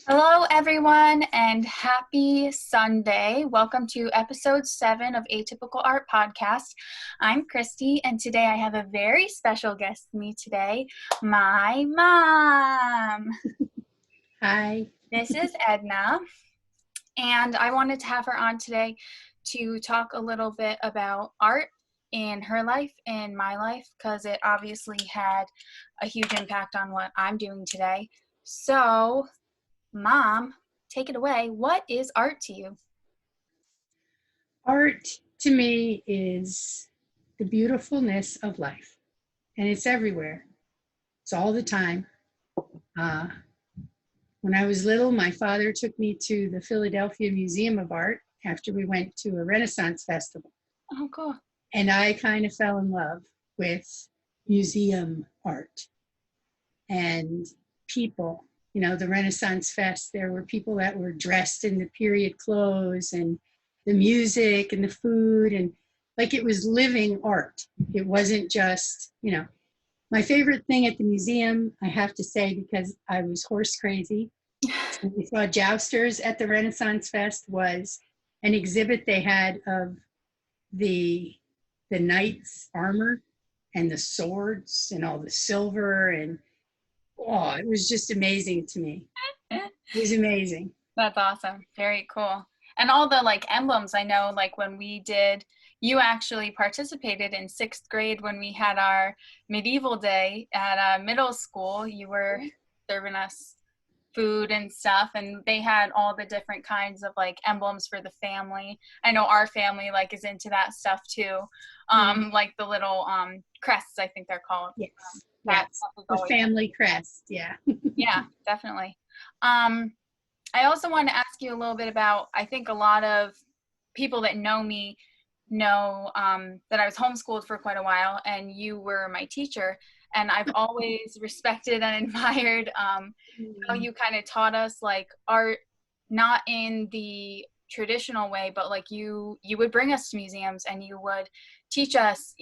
Hello, everyone, and happy Sunday. Welcome to episode 7 of Atypical Art Podcast. I'm Christy, and today I have a very special guest with me today, my mom. Hi. This is Edna, and I wanted to have her on today to talk a little bit about art in her life and my life, because it obviously had a huge impact on what I'm doing today. So, Mom, take it away. What is art to you? Art to me is the beautifulness of life, and it's everywhere. It's all the time. Uh, when I was little, my father took me to the Philadelphia Museum of Art after we went to a Renaissance festival. Oh, cool. And I kind of fell in love with museum art and people. You know, the Renaissance Fest, there were people that were dressed in the period clothes and the music and the food, and like it was living art. It wasn't just, my favorite thing at the museum, I have to say, because I was horse crazy, and we saw jousters at the Renaissance Fest, was an exhibit they had of the knight's armor and the swords and all the silver, and oh, it was just amazing to me. It was amazing. That's awesome. Very cool. And all the emblems, I know, when we did, you actually participated in 6th grade when we had our medieval day at middle school. You were serving us food and stuff, and they had all the different kinds of emblems for the family. I know our family is into that stuff too. Like the little crests, I think they're called. Yes. Yes. The family crest. Yeah. Yeah, definitely. I also want to ask you a little bit about, I think a lot of people that know me know that I was homeschooled for quite a while, and you were my teacher. And I've always respected and admired how you kind of taught us art, not in the traditional way, but you would bring us to museums and you would teach us,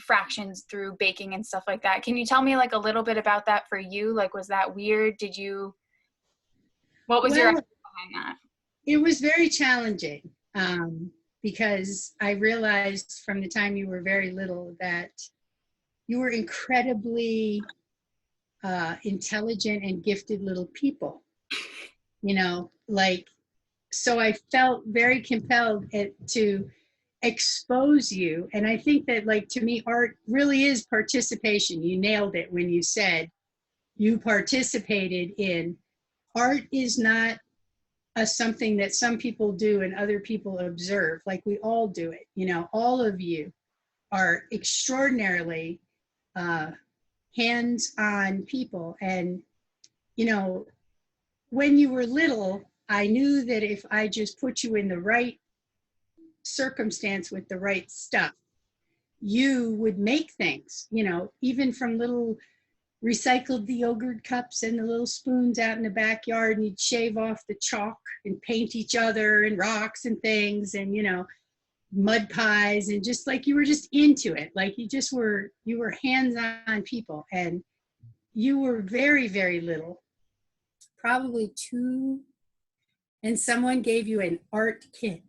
fractions through baking and stuff like that. Can you tell me a little bit about that for you? Was that weird? What was your idea behind that? It was very challenging because I realized from the time you were very little that you were incredibly intelligent and gifted little people, so I felt very compelled to expose you. And I think that to me, art really is participation. You nailed it when you said you participated in. Art is not something that some people do and other people observe. We all do it. All of you are extraordinarily hands-on people. And, when you were little, I knew that if I just put you in the right circumstance with the right stuff, you would make things, even from little recycled the yogurt cups and the little spoons out in the backyard, and you'd shave off the chalk and paint each other and rocks and things, and mud pies, and just you were just into it. You were hands-on people, and you were very, very little, probably 2, and someone gave you an art kit.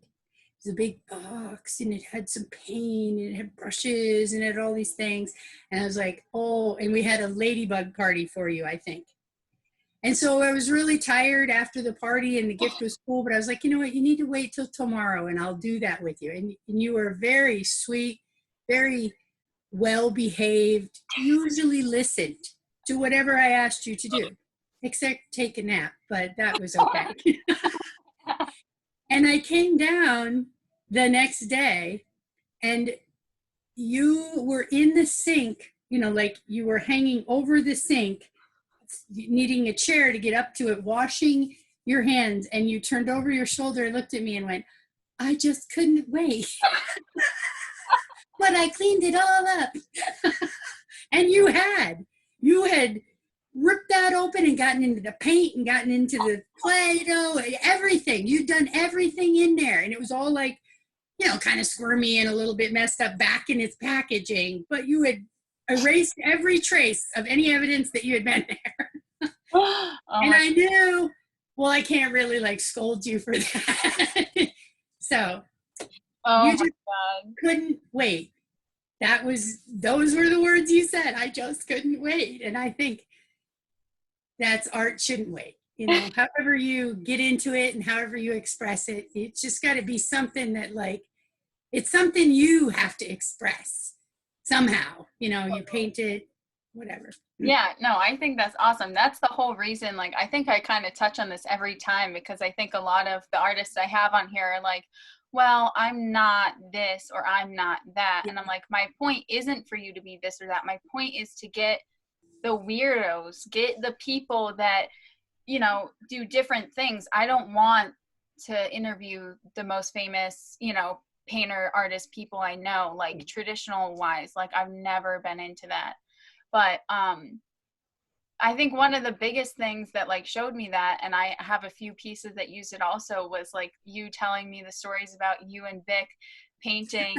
It was a big box, and it had some paint, and it had brushes, and it had all these things. And I was like, oh, and we had a ladybug party for you, I think. And so I was really tired after the party, and the gift was cool, but I was like, you know what, you need to wait till tomorrow, and I'll do that with you. And you were very sweet, very well-behaved, usually listened to whatever I asked you to do, except take a nap, but that was okay. And I came down the next day, and you were in the sink, you were hanging over the sink, needing a chair to get up to it, washing your hands, and you turned over your shoulder, looked at me, and went, I just couldn't wait. But I cleaned it all up. And you had ripped that open and gotten into the paint and gotten into the Play-Doh, everything. You'd done everything in there. And it was all kind of squirmy and a little bit messed up back in its packaging. But you had erased every trace of any evidence that you had been there. And I knew well, I can't really like scold you for that. So Oh you my just God. couldn't wait. Those were the words you said. I just couldn't wait. And I think that's art shouldn't wait. You know, however you get into it and however you express it, it's just got to be something that like, it's something you have to express somehow. You know, you paint it, whatever. Yeah, no, I think that's awesome. That's the whole reason. Like, I think I kind of touch on this every time because I think a lot of the artists I have on here are like, well, I'm not this or I'm not that. Yeah. And I'm like, my point isn't for you to be this or that. My point is to get the weirdos, get the people that, you know, do different things. I don't want to interview the most famous, you know, painter, artist people I know, like traditional wise. Like, I've never been into that. But I think one of the biggest things that like showed me that, and I have a few pieces that used it also, was like you telling me the stories about you and Vic painting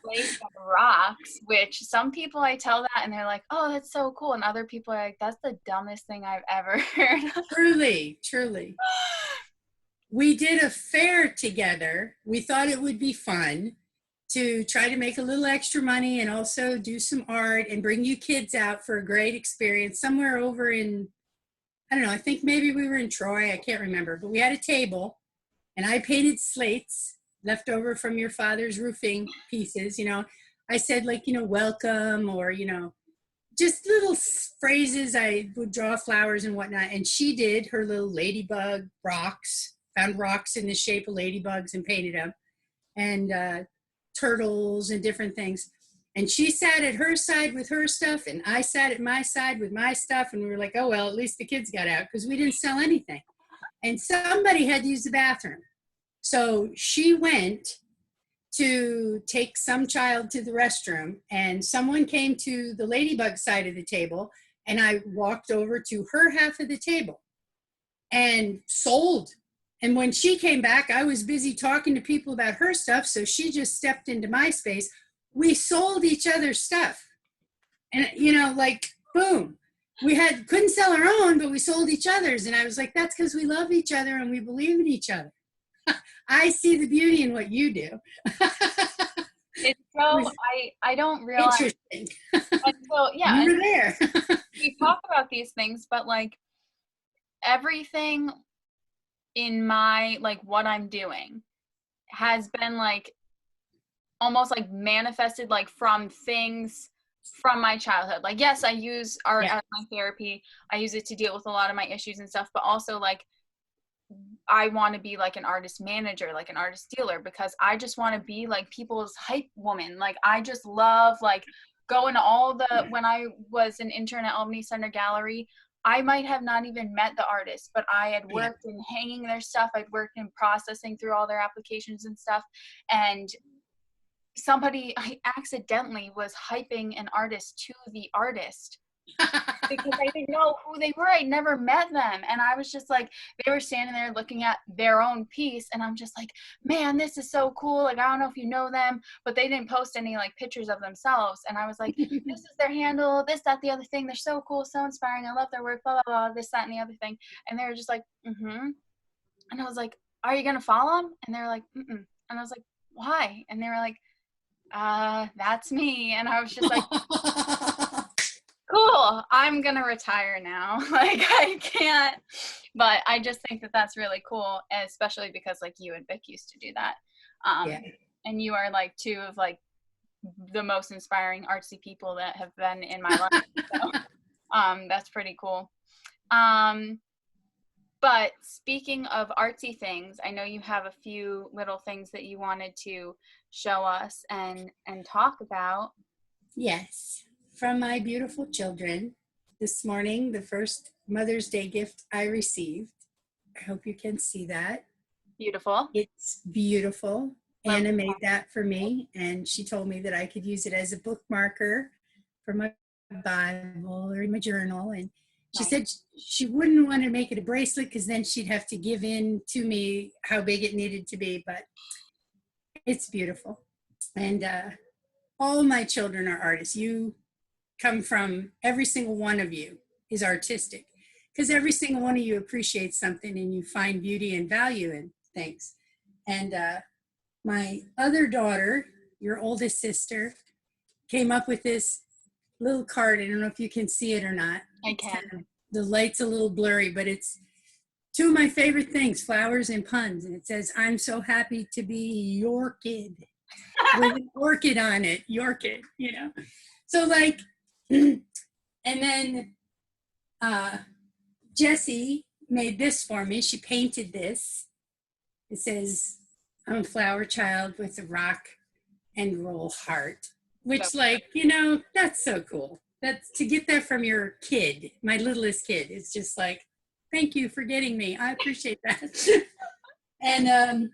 lakes and rocks, which some people I tell that and they're like, oh, that's so cool. And other people are like, that's the dumbest thing I've ever heard. Truly, truly. We did a fair together. We thought it would be fun to try to make a little extra money and also do some art and bring you kids out for a great experience somewhere over in, I don't know, I think maybe we were in Troy, I can't remember, but we had a table and I painted slates left over from your father's roofing pieces. You know, I said like, you know, welcome, or, you know, just little phrases. I would draw flowers and whatnot. And she did her little ladybug rocks, found rocks in the shape of ladybugs and painted them, and turtles and different things. And she sat at her side with her stuff, and I sat at my side with my stuff. And we were like, oh, well, at least the kids got out because we didn't sell anything. And somebody had to use the bathroom. So she went to take some child to the restroom, and someone came to the ladybug side of the table, and I walked over to her half of the table and sold. And when she came back, I was busy talking to people about her stuff, so she just stepped into my space. We sold each other's stuff, and you know, like boom, we couldn't sell our own, but we sold each other's. And I was like, that's because we love each other and we believe in each other. I see the beauty in what you do. It's so, I don't realize Interesting. until, yeah, You and were there. we talk about these things, but like everything in my, like what I'm doing has been like almost like manifested like from things from my childhood. Like, yes, I use art Yeah. as my therapy. I use it to deal with a lot of my issues and stuff, but also like I want to be like an artist manager, like an artist dealer, because I just want to be like people's hype woman. Like, I just love like going to all the, when I was an intern at Albany Center Gallery, I might have not even met the artist, but I had Yeah. worked in hanging their stuff. I'd worked in processing through all their applications and stuff. And somebody, I accidentally was hyping an artist to the artist because I didn't know who they were. I'd never met them. And I was just like, they were standing there looking at their own piece. And I'm just like, man, this is so cool. Like, I don't know if you know them, but they didn't post any like pictures of themselves. And I was like, this is their handle, this, that, the other thing. They're so cool, so inspiring. I love their work, blah, blah, blah, this, that, and the other thing. And they were just like, mm-hmm. And I was like, are you going to follow them? And they were like, mm-mm. And I was like, why? And they were like, that's me. And I was just like, cool, I'm gonna retire now. Like, I can't, but I just think that that's really cool, especially because like you and Vic used to do that. Yeah. And you are like two of like the most inspiring artsy people that have been in my life. So that's pretty cool. But speaking of artsy things, I know you have a few little things that you wanted to show us and talk about. Yes. From my beautiful children, this morning, the first Mother's Day gift I received. I hope you can see that. Beautiful. It's beautiful. Love Anna made that for me, and she told me that I could use it as a bookmarker for my Bible or my journal. And she Nice. said she wouldn't want to make it a bracelet because then she'd have to give in to me how big it needed to be, but it's beautiful. And all my children are artists. You come from, every single one of you is artistic. because every single one of you appreciates something and you find beauty and value in things. And my other daughter, your oldest sister, came up with this little card. I don't know if you can see it or not. I can. The light's a little blurry, but it's two of my favorite things, flowers and puns. And it says, I'm so happy to be your kid with an orchid on it, your kid, you know. So like, and then Jessie made this for me. She painted this. It says, I'm a flower child with a rock and roll heart, which like, you know, that's so cool. That's to get that from your kid, my littlest kid. It's just like, thank you for getting me. I appreciate that. And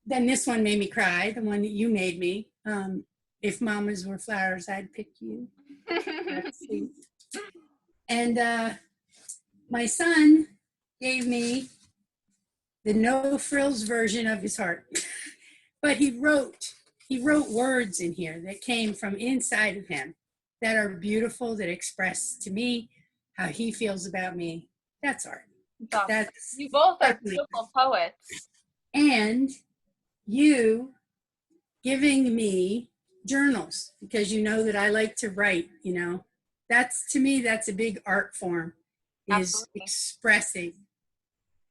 then this one made me cry, the one that you made me. If mamas were flowers, I'd pick you. That's sweet. And my son gave me the no frills version of his heart. But he wrote words in here that came from inside of him that are beautiful, that express to me how he feels about me. That's art. That's you both are beautiful poets. And you giving me journals, because you know that I like to write, you know. That's, to me, that's a big art form, is Absolutely. expressing.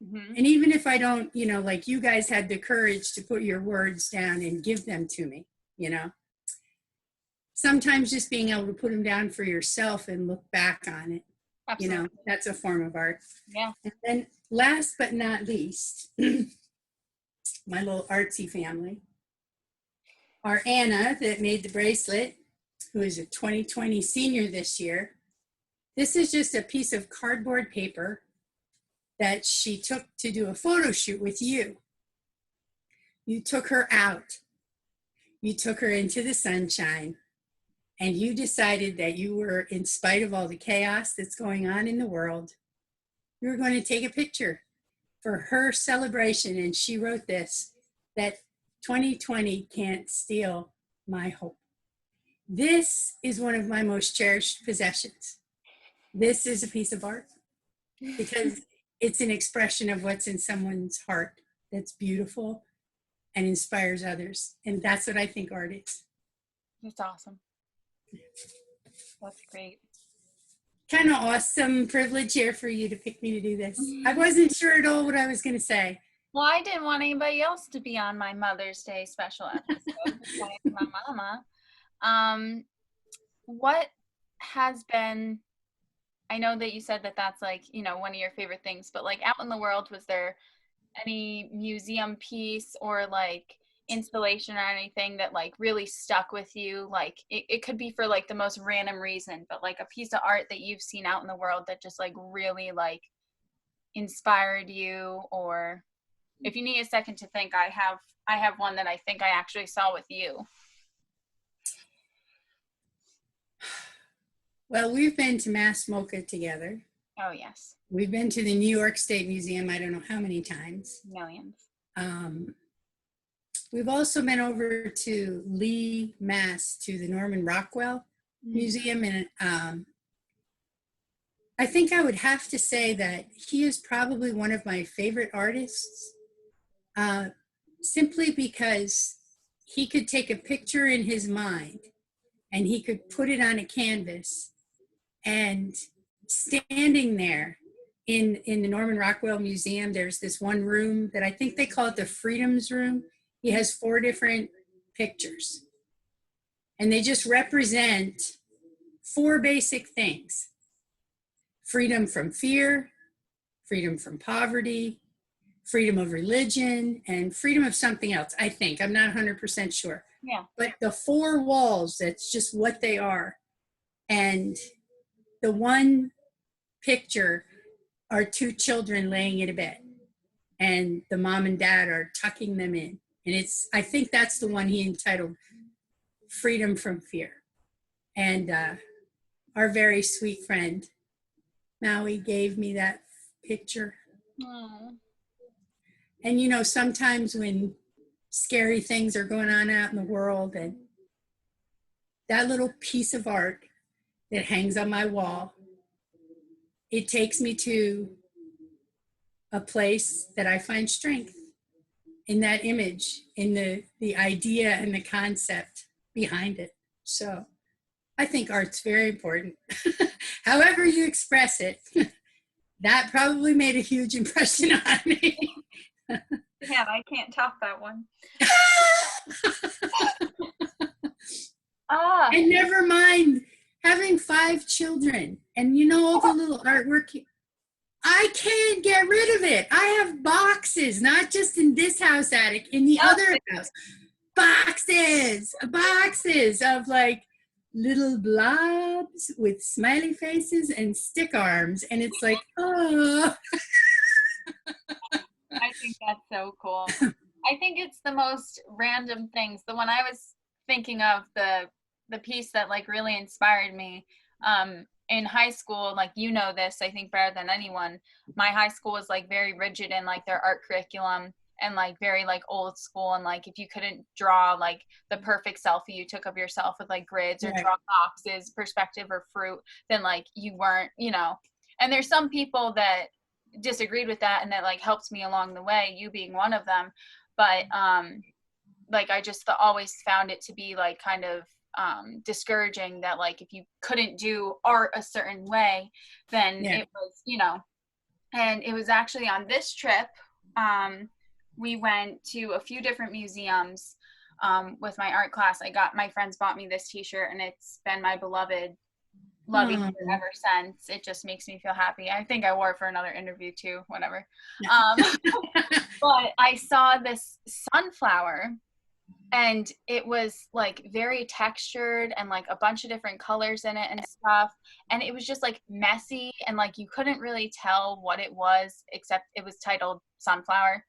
Mm-hmm. And even if I don't, you know, like you guys had the courage to put your words down and give them to me, you know, sometimes just being able to put them down for yourself and look back on it, Absolutely. you know, that's a form of art. Yeah. And then last but not least, my little artsy family, our Anna that made the bracelet, who is a 2020 senior this year. This is just a piece of cardboard paper that she took to do a photo shoot with you. You took her out. You took her into the sunshine, and you decided that you were, in spite of all the chaos that's going on in the world, you were going to take a picture for her celebration. And she wrote this, that 2020 can't steal my hope. This is one of my most cherished possessions. This is a piece of art because it's an expression of what's in someone's heart that's beautiful and inspires others. And that's what I think art is. That's awesome. That's great. Kind of awesome privilege here for you to pick me to do this. I wasn't sure at all what I was going to say. Well, I didn't want anybody else to be on my Mother's Day special episode. My mama. What has been, I know that you said that that's like, you know, one of your favorite things, but like out in the world, was there any museum piece or like installation or anything that like really stuck with you? Like it could be for like the most random reason, but like a piece of art that you've seen out in the world that just like really like inspired you. Or if you need a second to think, I have one that I think I actually saw with you. Well, we've been to Mass MoCA together. Oh, yes. We've been to the New York State Museum, I don't know how many times. Millions. We've also been over to Lee, Mass, to the Norman Rockwell Museum. And I think I would have to say that he is probably one of my favorite artists, simply because he could take a picture in his mind and he could put it on a canvas, and standing there in the Norman Rockwell Museum, there's this one room that I think they call it the Freedoms Room. He has 4 different pictures, and they just represent 4 basic things: freedom from fear, freedom from poverty, freedom of religion, and freedom of something else, I think. I'm not 100% sure. Yeah. But the 4 walls, that's just what they are. And the one picture are 2 children laying in a bed, and the mom and dad are tucking them in. And I think that's the one he entitled Freedom from Fear. And our very sweet friend, Maui, gave me that picture. Aww. And, you know, sometimes when scary things are going on out in the world, and that little piece of art that hangs on my wall it takes me to a place that I find strength in that image, in the idea and the concept behind it. So I think art's very important. However you express it, that probably made a huge impression on me. Yeah, I can't top that one. And never mind having 5 children and all the little artwork. I can't get rid of it. I have boxes, not just in this house attic, in the other house. Boxes of like little blobs with smiley faces and stick arms. And it's like, oh. I think that's so cool. I think it's the most random things. The one I was thinking of, the piece that like really inspired me, in high school, like, this, I think better than anyone, my high school was like very rigid in like their art curriculum, and like very like old school, and like if you couldn't draw like the perfect selfie you took of yourself with like grids or draw boxes, perspective, or fruit, then like you weren't, and there's some people that disagreed with that, and that like helped me along the way, you being one of them. But like I just always found it to be like kind of discouraging that like if you couldn't do art a certain way, then it was, and it was actually on this trip, we went to a few different museums with my art class. My friends bought me this t-shirt, and it's been my beloved loving it ever since. It just makes me feel happy. I think I wore it for another interview too, whatever. But I saw this sunflower, and it was like very textured and like a bunch of different colors in it and stuff. And it was just like messy, and like you couldn't really tell what it was, except it was titled sunflower.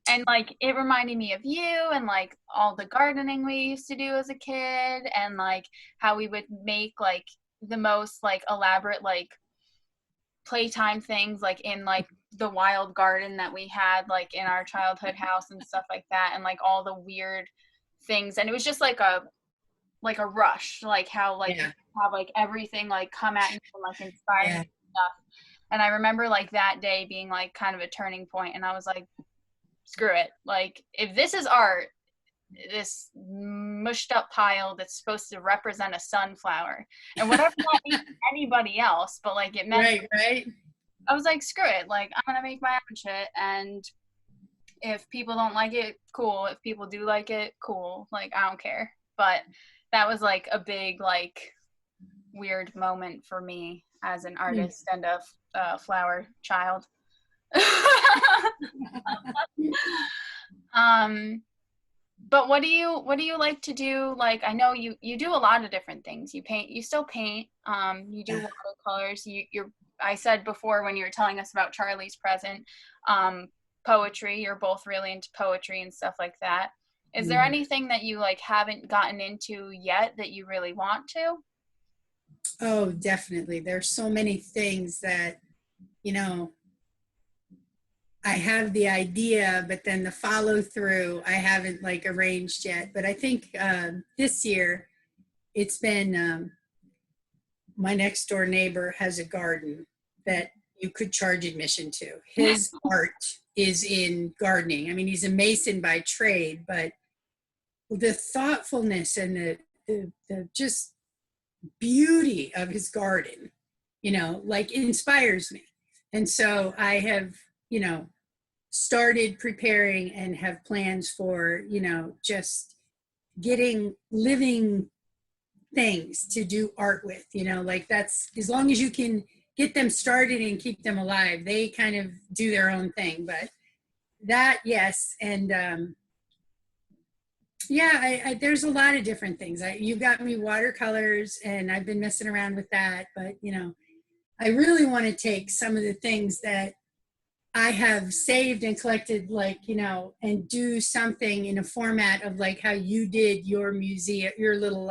And like it reminded me of you, and like all the gardening we used to do as a kid, and like how we would make like the most like elaborate like playtime things like in like the wild garden that we had like in our childhood house and stuff like that, and like all the weird things. And it was just like a rush, like how like you have like everything like come at you and like inspire you and stuff. And I remember like that day being like kind of a turning point, and I was like, screw it, like if this is art, this mushed up pile that's supposed to represent a sunflower, and whatever that means to anybody else, but like it meant right. I was like, screw it, like I'm gonna make my own shit, and if people don't like it, cool. If people do like it, cool. Like I don't care. But that was like a big like weird moment for me as an artist and a flower child. But what do you like to do? Like I know you do a lot of different things. You paint, you still paint, you do watercolors, I said before when you were telling us about Charlie's present, poetry, you're both really into poetry and stuff like that. Is there anything that you like haven't gotten into yet that you really want to? Oh, definitely. There's so many things that, I have the idea, but then the follow through I haven't like arranged yet. But I think this year it's been my next door neighbor has a garden that you could charge admission to. His art is in gardening. I mean, he's a mason by trade, but the thoughtfulness and the just beauty of his garden, like inspires me. And so I have, started preparing and have plans for, just getting living things to do art with, like that's, as long as you can get them started and keep them alive, they kind of do their own thing. But that, yes. And there's a lot of different things. You got me watercolors, and I've been messing around with that. But, I really want to take some of the things that I have saved and collected, like, and do something in a format of like how you did your museum, your little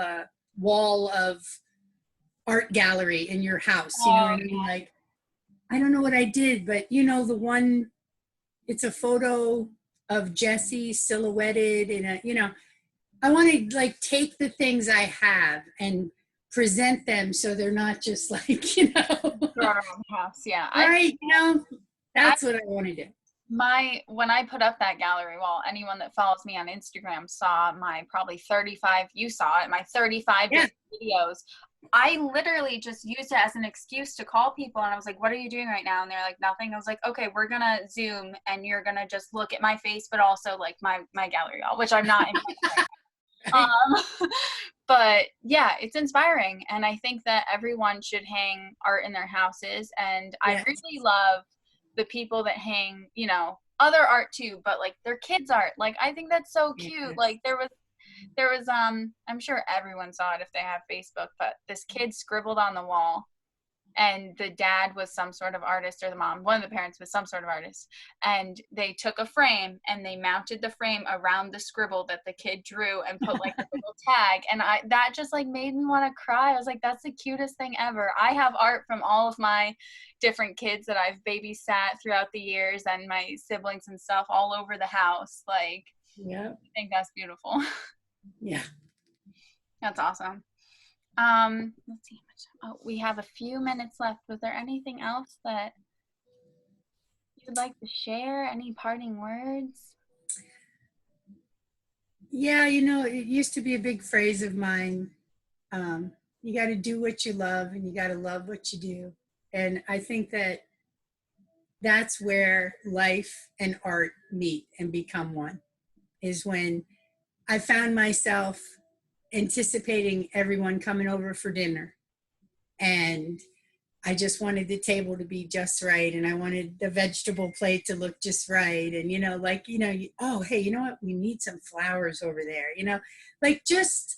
wall of art gallery in your house. You know what I mean? Like, I don't know what I did, but the one, it's a photo of Jessie silhouetted in a, I want to like take the things I have and present them so they're not just like, for our own house. Yeah. Right, that's what I want to do. When I put up that gallery wall, anyone that follows me on Instagram saw my probably 35, you saw it, my 35 Yeah. different videos. I literally just used it as an excuse to call people, and I was like, what are you doing right now? And they're like, nothing. I was like, okay, we're gonna Zoom and you're gonna just look at my face, but also like my gallery wall, which I'm not in. Right? But yeah, it's inspiring, and I think that everyone should hang art in their houses. And I Yes. really love the people that hang, other art too, but like their kids art. Like I think that's so cute. Yes. Like there was I'm sure everyone saw it if they have Facebook, but this kid scribbled on the wall, and the dad was some sort of artist, or the mom, one of the parents was some sort of artist, and they took a frame and they mounted the frame around the scribble that the kid drew and put like a little tag, and that just like made me want to cry. I was like, that's the cutest thing ever. I have art from all of my different kids that I've babysat throughout the years, and my siblings and stuff all over the house. Like, Yeah. I think that's beautiful. Yeah. That's awesome. Let's see. Oh, we have a few minutes left. Was there anything else that you'd like to share? Any parting words? Yeah, it used to be a big phrase of mine. You got to do what you love and you got to love what you do. And I think that's where life and art meet and become one, is when I found myself anticipating everyone coming over for dinner. And I just wanted the table to be just right. And I wanted the vegetable plate to look just right. And, oh, hey, you know what? We need some flowers over there, like just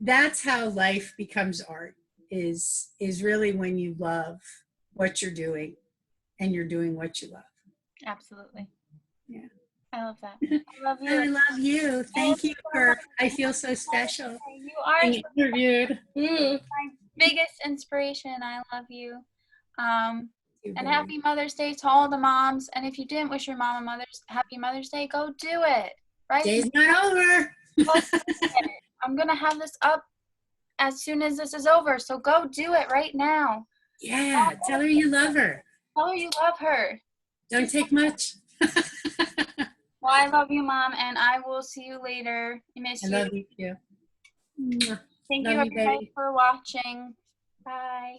that's how life becomes art is really when you love what you're doing and you're doing what you love. Absolutely. Yeah. I love that. I love you. I love you. Thank you I feel so special. You are Being interviewed. my biggest inspiration. I love you. And happy Mother's Day to all the moms. And if you didn't wish your mom a happy Mother's Day, go do it. Right? Day's not over. I'm going to have this up as soon as this is over. So go do it right now. Yeah. Tell her you love her. Tell her you love her. Don't take much. Well, I love you, Mom, and I will see you later. I miss you. I love you too. Thank Love you, you, everybody, baby. for watching. Bye.